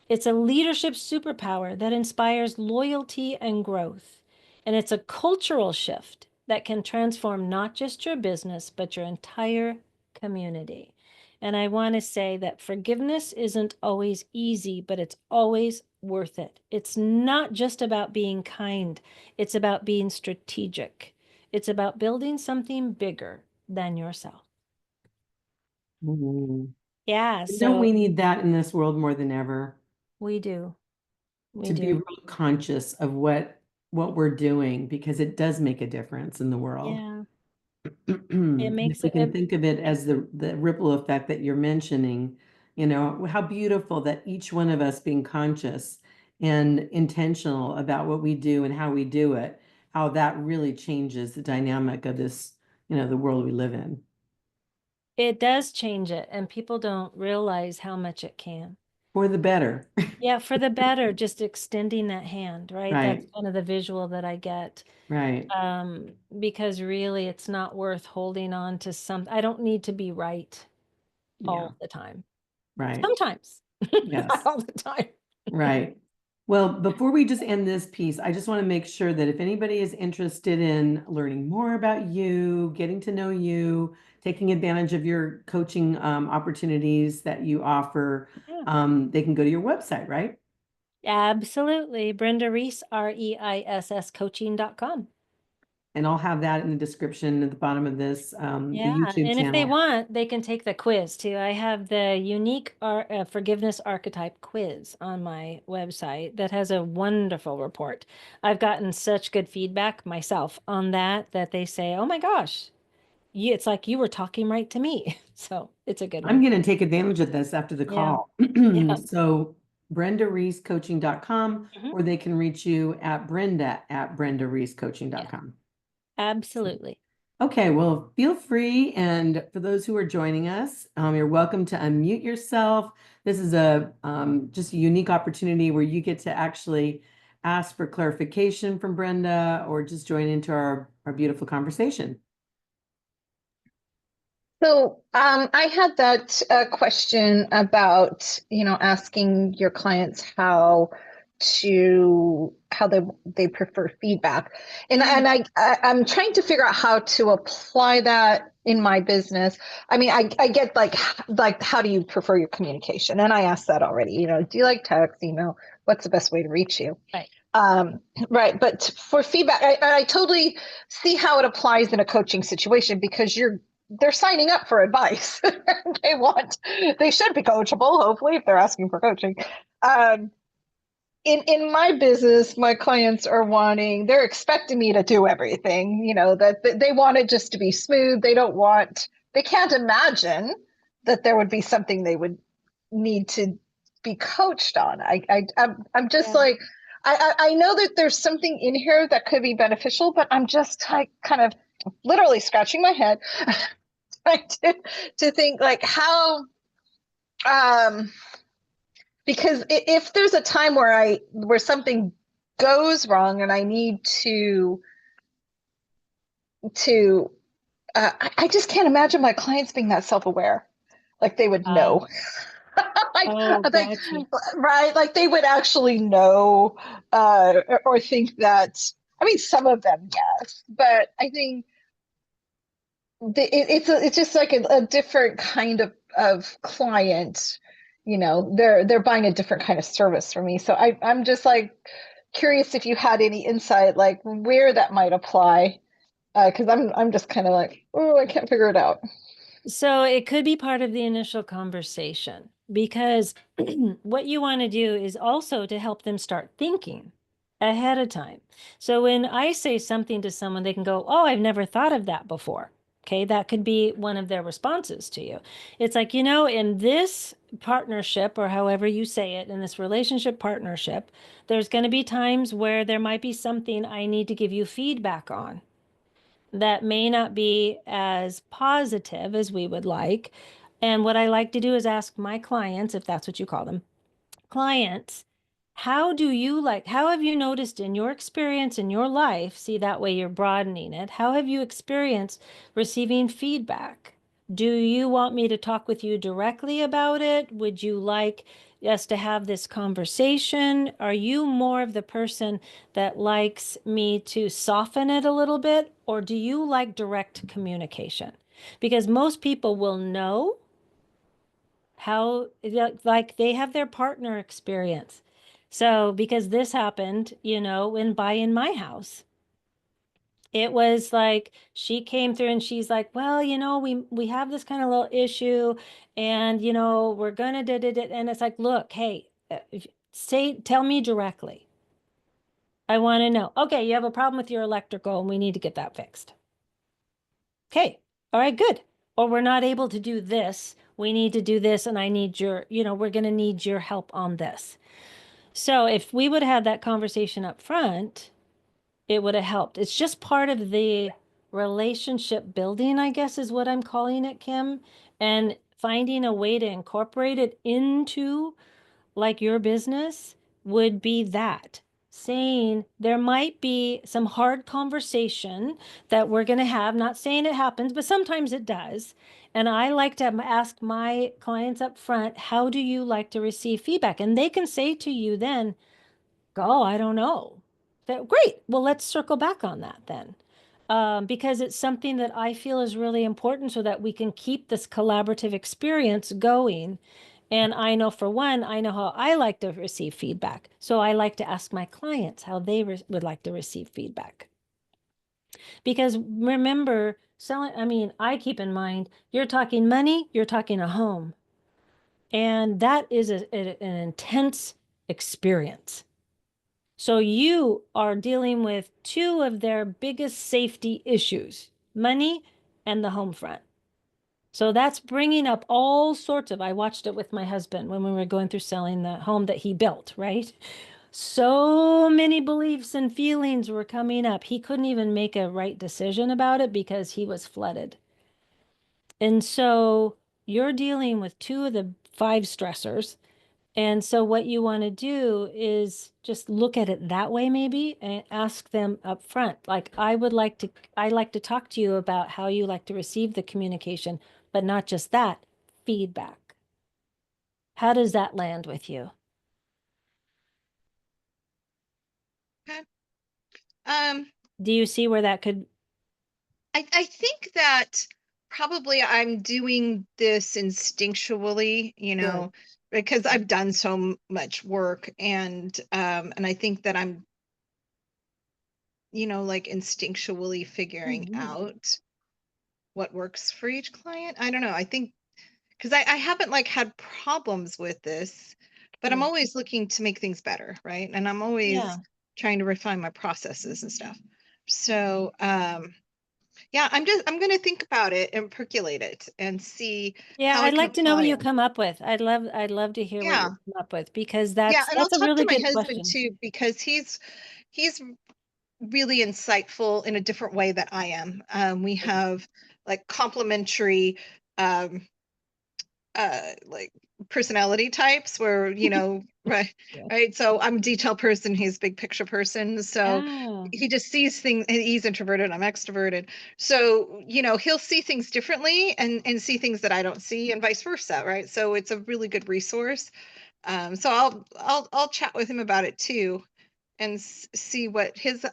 It's a leadership superpower that inspires loyalty and growth. And it's a cultural shift that can transform not just your business, but your entire community. And I want to say that forgiveness isn't always easy, but it's always worth it. It's not just about being kind, it's about being strategic. It's about building something bigger than yourself.
Mhm.
Yeah,
Don't we
so
need that in this world more than ever?
we do.
To
We
be
do.
real conscious of what we're doing because it does make a difference in the world.
Yeah. It
And if
makes
we
it,
can think of it as the ripple effect that you're mentioning, how beautiful that each one of us being conscious and intentional about what we do and how we do it, how that really changes the dynamic of this, the world we live in.
it does change it, and people don't realize how much it can.
For the better.
Yeah, for the better, just extending that hand, right? That's
Right,
kind of the visual that I get.
right.
Because really it's not worth holding on to I don't need to be right
Yeah,
all the time.
right.
Sometimes, not
Yes.
all the time.
Right. Well, before we just end this piece, I just want to make sure that if anybody is interested in learning more about you, getting to know you, taking advantage of your coaching opportunities that you offer,
Yeah.
they can go to your website, right?
Absolutely. Brenda Reiss, Reiss coaching.com.
And I'll have that in the description at the bottom of this, the
Yeah,
YouTube
and if they
channel.
want, they can take the quiz too. I have the unique forgiveness archetype quiz on my website that has a wonderful report. I've gotten such good feedback myself on that that they say, "Oh my gosh, it's like you were talking right to me." So it's a good
I'm
one.
going to take advantage of this after the
Yeah,
call.
yeah.
So BrendaReeseCoaching.com,
Mhm.
or they can reach you at Brenda at
Yeah,
BrendaReeseCoaching.com.
absolutely.
Okay, well, feel free. And for those who are joining us, you're welcome to unmute yourself. This is a just a unique opportunity where you get to actually ask for clarification from Brenda or just join into our beautiful conversation.
So I had that question about, asking your clients how they prefer feedback, and
Mm.
I'm trying to figure out how to apply that in my business. I mean, I get like how do you prefer your communication? And I asked that already. Do you like text, email? What's the best way to reach you?
Right.
Um, right, but for feedback, I totally see how it applies in a coaching situation because they're signing up for advice. They should be coachable, hopefully, if they're asking for coaching. Um, in my business, my clients they're expecting me to do everything, that they want it just to be smooth. They can't imagine that there would be something they would need to be coached on. I'm just
Yeah.
like, I know that there's something in here that could be beneficial, but I'm just like kind of literally scratching my head trying to think like how, um, because if there's a time where something goes wrong and I need to I just can't imagine my clients being that self-aware, like they would
Uh,
know.
oh,
Like,
gotcha.
right, like they would actually know, or think that. I mean, some of them, yes, but I think it's just like a different kind of client. They're buying a different kind of service from me. So I'm just like curious if you had any insight, like where that might apply, because I'm just kind of like, oh, I can't figure it out.
So it could be part of the initial conversation because what you want to do is also to help them start thinking ahead of time. So when I say something to someone, they can go, "Oh, I've never thought of that before." Okay, that could be one of their responses to you. It's like, in this partnership, or however you say it, in this relationship partnership, there's going to be times where there might be something I need to give you feedback on that may not be as positive as we would like. And what I like to do is ask my clients, if that's what you call them, clients, how have you noticed in your experience in your life? See, that way you're broadening it. How have you experienced receiving feedback? Do you want me to talk with you directly about it? Would you like us to have this conversation? Are you more of the person that likes me to soften it a little bit, or do you like direct communication? Because most people will know how, like, they have their partner experience. So because this happened, when buying my house, it was like she came through and she's like, "Well, we have this kind of little issue, and we're gonna and it's like, "Look, hey, tell me directly. I want to know. Okay, you have a problem with your electrical and we need to get that fixed. Okay, all right, good. Or we're not able to do this. We need to do this, and I need we're going to need your help on this." So if we would have had that conversation up front, it would have helped. It's just part of the relationship building, I guess, is what I'm calling it, Kim, and finding a way to incorporate it into like your business would be that saying there might be some hard conversation that we're going to have, not saying it happens, but sometimes it does. And I like to ask my clients up front, how do you like to receive feedback? And they can say to you then, "Oh, I don't know." That great. Well, let's circle back on that then. because it's something that I feel is really important so that we can keep this collaborative experience going. And I know for one, I know how I like to receive feedback. So I like to ask my clients how they would like to receive feedback. Because remember, selling, I mean, I keep in mind, you're talking money, you're talking a home. And that is an intense experience. So you are dealing with two of their biggest safety issues, money and the home front. So that's bringing up all sorts of, I watched it with my husband when we were going through selling the home that he built, right? So many beliefs and feelings were coming up. He couldn't even make a right decision about it because he was flooded. And so you're dealing with two of the five stressors. And so what you want to do is just look at it that way maybe and ask them up front. Like I like to talk to you about how you like to receive the communication, but not just that, feedback. How does that land with you?
Okay. Um,
Do you see where that could?
I think that probably I'm doing this instinctually, because I've done so much work, and I think that I'm, like instinctually figuring out what works for each client. I don't know. I think because I haven't like had problems with this, but I'm always looking to make things better, right? And I'm always
Yeah.
trying to refine my processes and stuff. So, yeah, I'm gonna think about it and percolate it and see
Yeah,
how I
I'd
can
like to know what
apply
you
it.
come up with. I'd love to hear what
Yeah,
you come up with because
yeah, and I'll
that's a
talk
really
to my
good
husband
question.
too because he's really insightful in a different way that I am. We have like complementary um like personality types where right,
Yeah.
right, so I'm a detail person, he's a big picture person, so
Oh.
he just sees things, and he's introverted, I'm extroverted, so he'll see things differently and see things that I don't see and vice versa, right? So it's a really good resource. So I'll chat with him about it too and see what his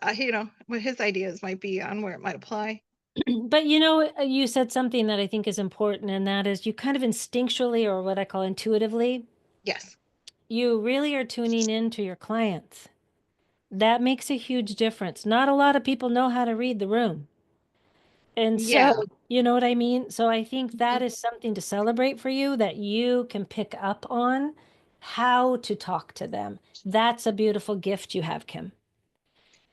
what his ideas might be on where it might apply.
But you said something that I think is important, and that is you kind of instinctually, or what I call intuitively,
Yes.
you really are tuning in to your clients. That makes a huge difference. Not a lot of people know how to read the room. And
Yeah.
so, you know what I mean? So I think that
Mhm.
is something to celebrate for you that you can pick up on how to talk to them. That's a beautiful gift you have, Kim.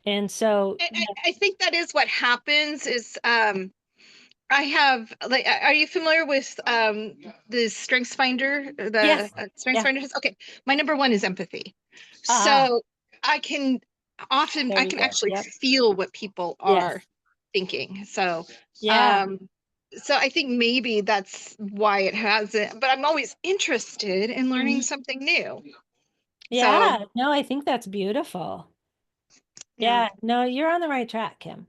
And so,
I think that is what happens is I have like are you familiar with the Strengths Finder, the
yes,
Strengths
yeah.
Finder? Okay. My number one is empathy.
Ah,
So I can
there
I
you
can
go.
actually
Yep.
feel what people
Yes.
are thinking. So
Yeah.
um so I think maybe that's why it hasn't, but I'm always interested in learning
Mhm.
something new. So
Yeah. No, I think that's beautiful.
yeah.
Yeah. No, you're on the right track, Kim.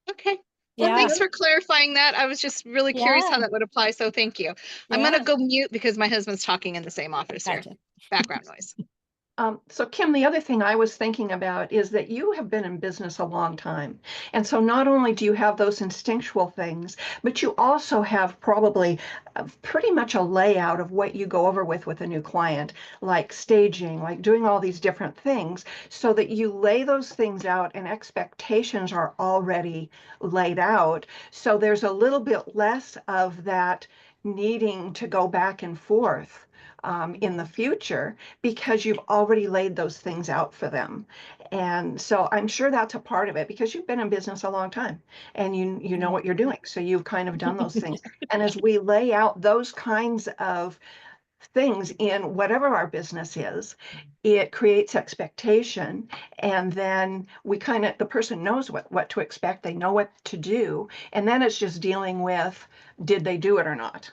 Okay. Well,
Yeah.
thanks for clarifying that. I was just really curious how
Yeah.
that would apply, so thank you. I'm gonna
Yeah.
go mute because my husband's talking in the same office here.
Gotcha.
Background noise.
So Kim, the other thing I was thinking about is that you have been in business a long time. And so not only do you have those instinctual things, but you also have probably pretty much a layout of what you go over with a new client, like staging, like doing all these different things, so that you lay those things out and expectations are already laid out. So there's a little bit less of that needing to go back and forth in the future because you've already laid those things out for them. And so I'm sure that's a part of it because you've been in business a long time and you know what you're doing. So you've kind of done those things. And as we lay out those kinds of things in whatever our business is, it creates expectation. And then we kind of, the person knows what to expect, they know what to do. And then it's just dealing with, did they do it or not?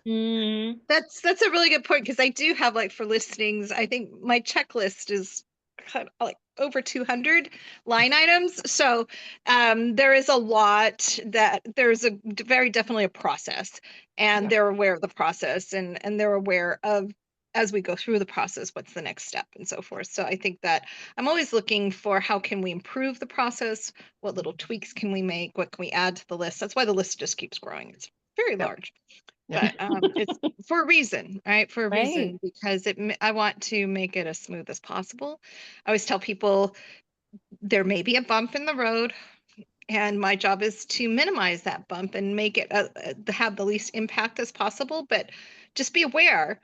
Mm.
That's a really good point because I do have like for listings, I think my checklist is kind of like over 200 line items. So there is a lot that there's a very definitely a process, and they're aware of the process and they're aware of as we go through the process, what's the next step and so forth. So I think that I'm always looking for how can we improve the process? What little tweaks can we make? What can we add to the list? That's why the list just keeps growing. It's very large, but it's for a reason, right? For a reason, because I want to make it as smooth as possible. I always tell people there may be a bump in the road, and my job is to minimize that bump and make it have the least impact as possible. But just be aware,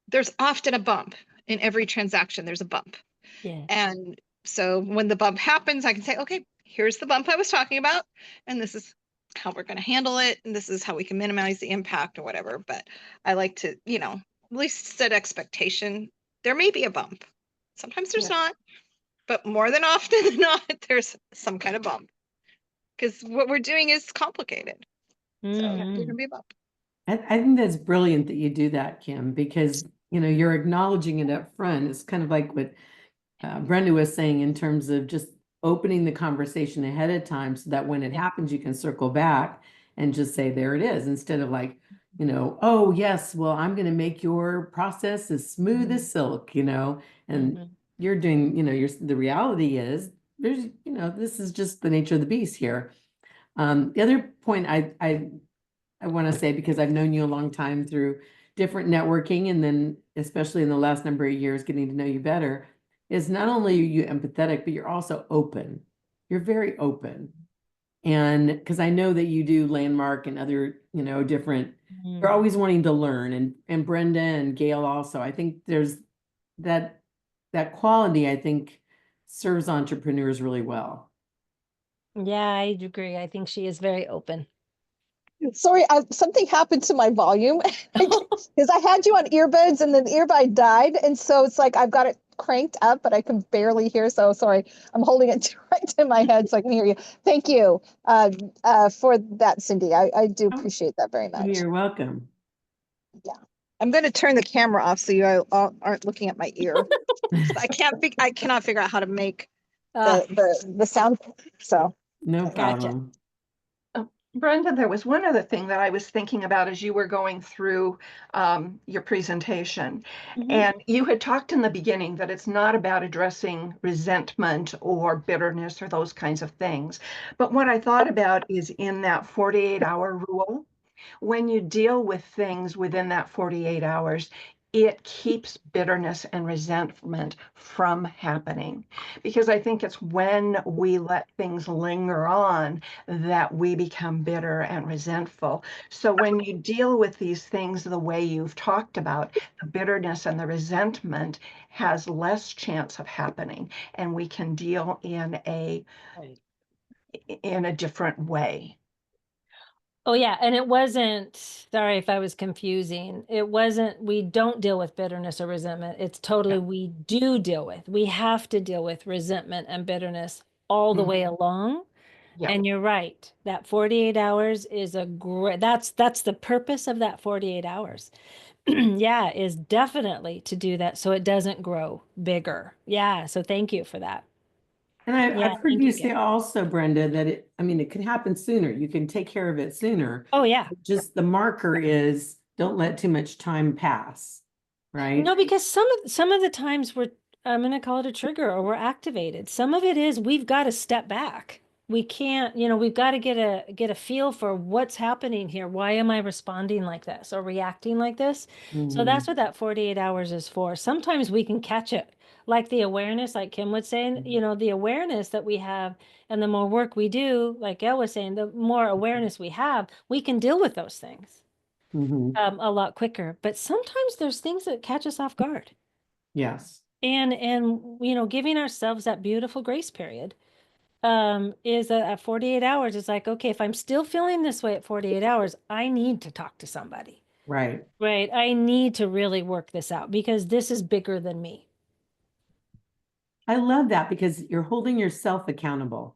there's often a bump in every transaction. There's a bump.
Yeah.
And so when the bump happens, I can say, okay, here's the bump I was talking about, and this is how we're going to handle it, and this is how we can minimize the impact or whatever. But I like to, at least set expectation. There may be a bump. Sometimes there's not, but more than often than not, there's some kind of bump. Because what we're doing is complicated. So there's going to be a bump.
I think that's brilliant that you do that, Kim, because you're acknowledging it up front. It's kind of like what Brenda was saying in terms of just opening the conversation ahead of time so that when it happens, you can circle back and just say, there it is, instead of like, oh, yes, well, I'm going to make your process as smooth as silk, and you're doing, the reality is there's, this is just the nature of the beast here. The other point I want to say, because I've known you a long time through different networking, and then especially in the last number of years, getting to know you better, is not only are you empathetic, but you're also open. You're very open. And because I know that you do Landmark and other, different, you're always wanting to learn. And Brenda and Gail also, I think there's that quality, I think, serves entrepreneurs really well.
Yeah, I agree. I think she is very open.
Sorry, something happened to my volume because I had you on earbuds and then the earbud died. And so it's like I've got it cranked up, but I can barely hear. So sorry, I'm holding it right to my head so I can hear you. Thank you for that, Cyndi. I do appreciate that very much.
You're welcome.
Yeah. I'm going to turn the camera off so you aren't looking at my ear. I cannot figure out how to make the sound. So
no problem.
Brenda, there was one other thing that I was thinking about as you were going through your presentation. And you had talked in the beginning that it's not about addressing resentment or bitterness or those kinds of things. But what I thought about is in that 48-hour rule, when you deal with things within that 48 hours, it keeps bitterness and resentment from happening. Because I think it's when we let things linger on that we become bitter and resentful. So when you deal with these things the way you've talked about, the bitterness and the resentment has less chance of happening, and we can deal in a different way.
Oh yeah, and it wasn't, sorry if I was confusing. It wasn't, we don't deal with bitterness or resentment. It's totally we do deal with. We have to deal with resentment and bitterness all the way along. And you're right. That 48 hours is a great, that's the purpose of that 48 hours. Yeah, is definitely to do that so it doesn't grow bigger. Yeah, so thank you for that.
And I've heard you say also, Brenda, that it can happen sooner. You can take care of it sooner.
Oh, yeah.
Just the marker is don't let too much time pass, right?
No, because some of the times I'm going to call it a trigger, or we're activated. Some of it is we've got to step back. We can't, we've got to get a feel for what's happening here. Why am I responding like this or reacting like this? So that's what that 48 hours is for. Sometimes we can catch it, like the awareness, like Kim was saying, the awareness that we have, and the more work we do, like Gail was saying, the more awareness we have, we can deal with those things a lot quicker. But sometimes there's things that catch us off guard.
Yes.
And giving ourselves that beautiful grace period is at 48 hours. It's like, okay, if I'm still feeling this way at 48 hours, I need to talk to somebody.
Right.
Right. I need to really work this out because this is bigger than me.
I love that because you're holding yourself accountable.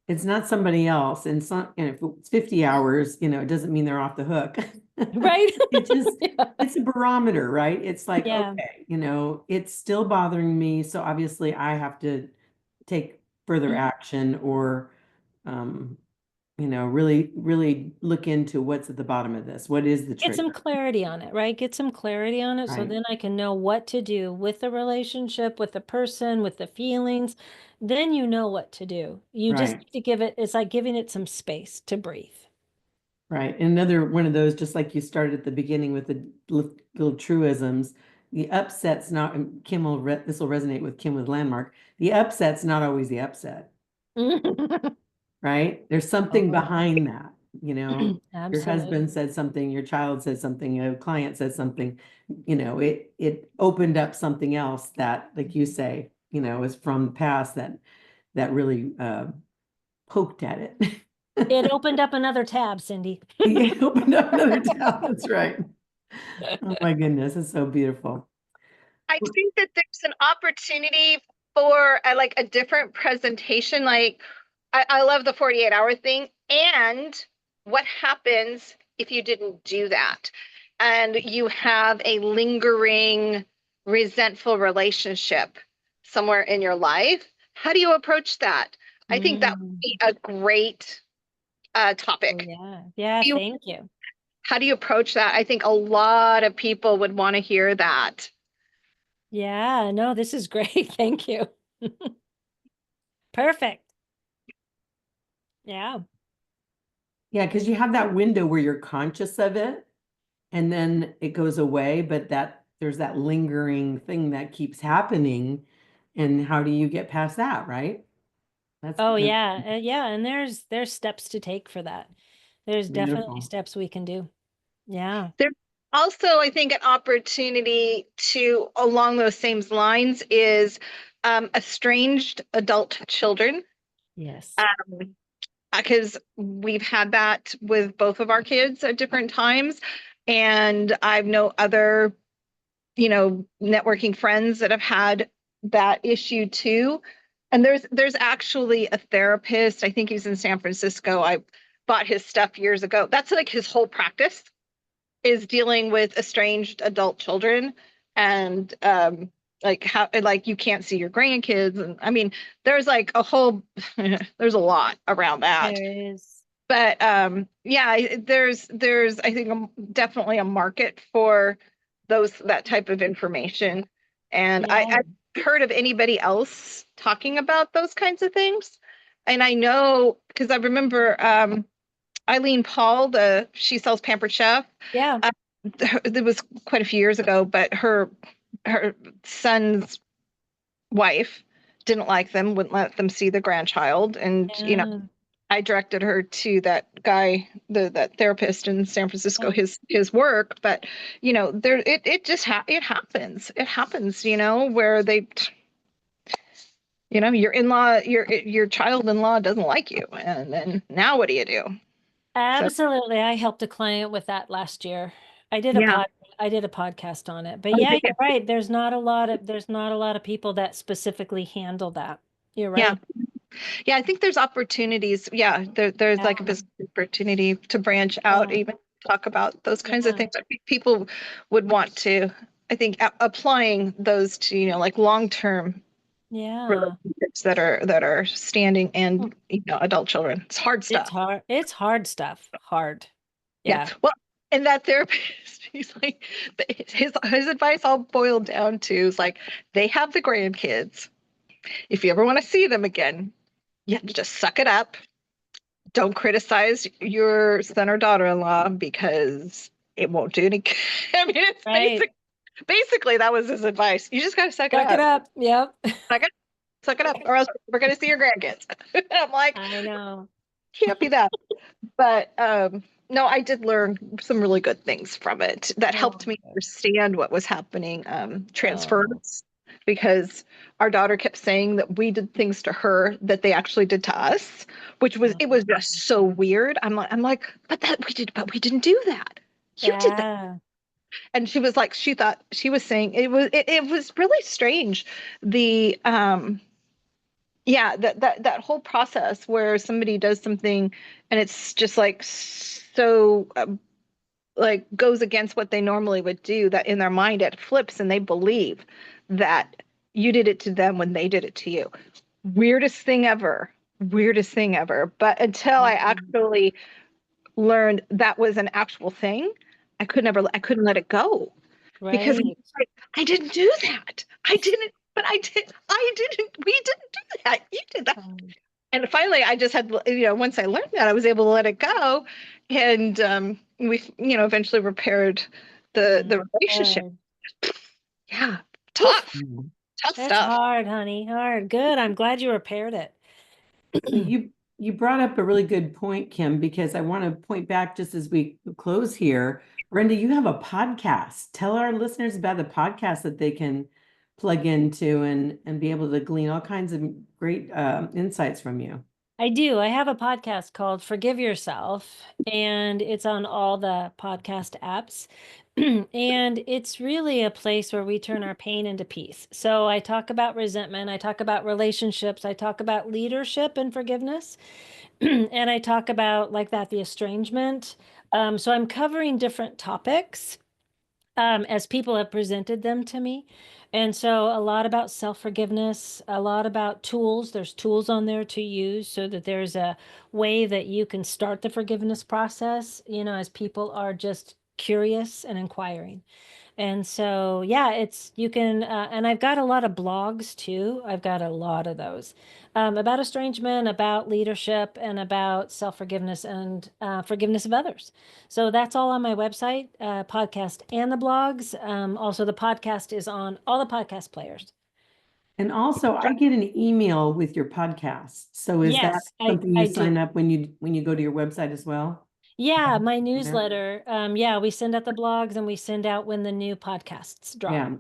It's not somebody else. And if it's 50 hours, it doesn't mean they're off the hook.
Right.
It's a barometer, right? It's like, okay, it's still bothering me. So obviously I have to take further action or, really, really look into what's at the bottom of this. What is the
Get some
trigger,
clarity on it, right? Get some clarity on it so
right?
then I can know what to do with the relationship, with the person, with the feelings. Then you know what to do. You just
Right,
need to give it, it's like giving it some space to breathe.
right. And another one of those, just like you started at the beginning with the little truisms, the upset's not, and this will resonate with Kim with Landmark. The upset's not always the upset, right? There's something
Oh,
behind that, your husband
absolutely.
said something, your child said something, a client said something, it opened up something else that, like you say, is from the past that really poked at it.
It opened up another tab, Cyndi.
It opened up another tab. That's right. Oh my goodness, it's so beautiful.
I think that there's an opportunity for like a different presentation. Like I love the 48-hour thing. And what happens if you didn't do that and you have a lingering, resentful relationship somewhere in your life? How do you approach that? I think that would
Mm.
be a great
Oh,
topic.
yeah. Yeah, thank you.
How do you approach that? I think a lot of people would want to hear that.
Yeah, no, this is great. Thank you. Perfect. Yeah.
Yeah, because you have that window where you're conscious of it and then it goes away, but that there's that lingering thing that keeps happening. And how do you get past that, right?
Oh
That's
yeah. Yeah, and there's steps to take for that. There's definitely
beautiful.
steps we can do. Yeah.
There's also, I think, an opportunity to, along those same lines, is estranged adult children.
Yes.
Because we've had that with both of our kids at different times. And I've know other, networking friends that have had that issue too. And there's actually a therapist, I think he's in San Francisco. I bought his stuff years ago. That's like his whole practice is dealing with estranged adult children and like how like you can't see your grandkids. And I mean, there's like a whole there's a lot around that.
There is.
But yeah, there's I think definitely a market for that type of information. And
Yeah.
I've heard of anybody else talking about those kinds of things. And I know because I remember Eileen Paul, she sells Pampered Chef.
Yeah.
It was quite a few years ago, but her son's wife didn't like them, wouldn't let them see the grandchild, and
Yeah.
I directed her to that guy, that therapist in San Francisco,
Yeah.
his work. But there it just it happens. It happens, where they, your in-law, your child-in-law doesn't like you, and then now what do you do? So
Absolutely. I helped a client with that last year. I did a
yeah.
pod I did a podcast on it. But yeah, you're right. There's not a lot of people that specifically handle that. You're
Yeah.
right.
Yeah, I think there's opportunities. Yeah, there's
Yeah.
like a business opportunity to branch out,
Yeah.
even talk about those kinds of
Yeah.
things. I think people would want to, I think, applying those to, like long-term
Yeah.
relationships that are standing and, adult children. It's hard
It's
stuff.
hard. It's hard stuff. Hard.
Yeah.
Yeah.
Well, and that therapist, he's like, his advice all boiled down to is like, they have the grandkids. If you ever want to see them again, you have to just suck it up. Don't criticize your son or daughter-in-law because it won't do any good. I mean, it's
Right.
basically that was his advice. You just gotta suck it
Suck it
up.
up. Yep.
Suck it up, or else we're gonna see your grandkids. I'm like,
I know.
can't be that. But no, I did learn some really good things from it that
Oh,
helped me
good.
understand what was happening,
Oh,
transference, because our daughter kept saying that we did things to her that they actually did to us, which was
oh.
it was just so weird. I'm like, but we didn't do that. You did that.
Yeah.
And she was like, she thought she was saying it was really strange. The yeah, that whole process where somebody does something and it's just like so like goes against what they normally would do, that in their mind it flips and they believe that you did it to them when they did it to you. Weirdest thing ever. weirdest thing ever. But until I
Mhm.
actually learned that was an actual thing, I couldn't let it go because
Right.
like, I didn't do that. I didn't, but I didn't, we didn't do that. You did that.
Um,
And finally, I just had, once I learned that, I was able to let it go. And we, eventually repaired the relationship.
Good.
Yeah,
Whew,
tough
that's
stuff.
hard, honey. Hard. Good. I'm glad you repaired it.
So you brought up a really good point, Kim, because I want to point back just as we close here. Brenda, you have a podcast. Tell our listeners about the podcast that they can plug into and be able to glean all kinds of great insights from you.
I do. I have a podcast called Forgive Yourself, and it's on all the podcast apps. And it's really a place where we turn our pain into peace. So I talk about resentment, I talk about relationships, I talk about leadership and forgiveness, and I talk about like that, the estrangement. So I'm covering different topics as people have presented them to me. And so a lot about self-forgiveness, a lot about tools. There's tools on there to use so that there's a way that you can start the forgiveness process, as people are just curious and inquiring. And so, yeah, you can, and I've got a lot of blogs too. I've got a lot of those about estrangement, about leadership, and about self-forgiveness and forgiveness of others. So that's all on my website, podcast and the blogs. Also, the podcast is on all the podcast players.
And also, I get an email with your podcast. So is that
Yes, I,
something you
I do.
sign up when you go to your website as well?
Yeah, my
There?
newsletter. Yeah, we send out the blogs and we send out when the new podcasts drop.
Yeah,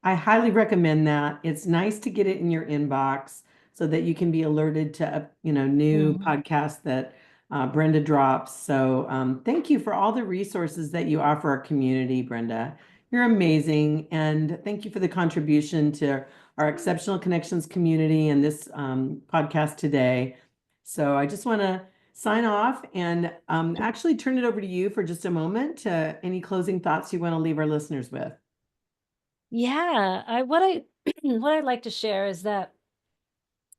I highly recommend that. It's nice to get it in your inbox so that you can be alerted to, new
Mhm.
podcasts that Brenda drops. So thank you for all the resources that you offer our community, Brenda. You're amazing. And thank you for the contribution to our Exceptional Connections community and this podcast today. So I just want to sign off and actually turn it over to you for just a moment to any closing thoughts you want to leave our listeners with.
Yeah, what I what I'd like to share is that,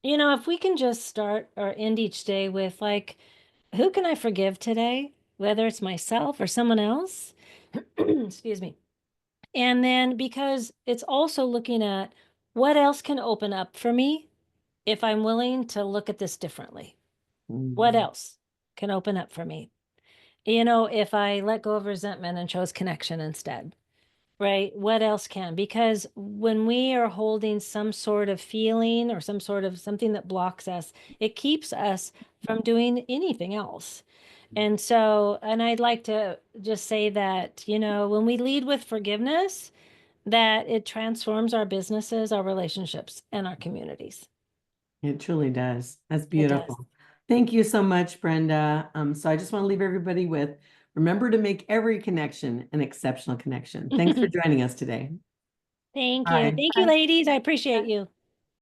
if we can just start or end each day with like, who can I forgive today? Whether it's myself or someone else. Excuse me. And then because it's also looking at what else can open up for me if I'm willing to look at this differently. What
Mm.
else can open up for me? If I let go of resentment and chose connection instead. Right? What else can? Because when we are holding some sort of feeling or some sort of something that blocks us, it keeps us from doing anything else. And so, and I'd like to just say that, when we lead with forgiveness, that it transforms our businesses, our relationships, and our communities.
It truly does. That's
It does.
beautiful. Thank you so much, Brenda. So I just want to leave everybody with remember to make every connection an exceptional connection. Thanks for joining us today.
Thank you.
Bye.
Thank you, ladies. I appreciate you.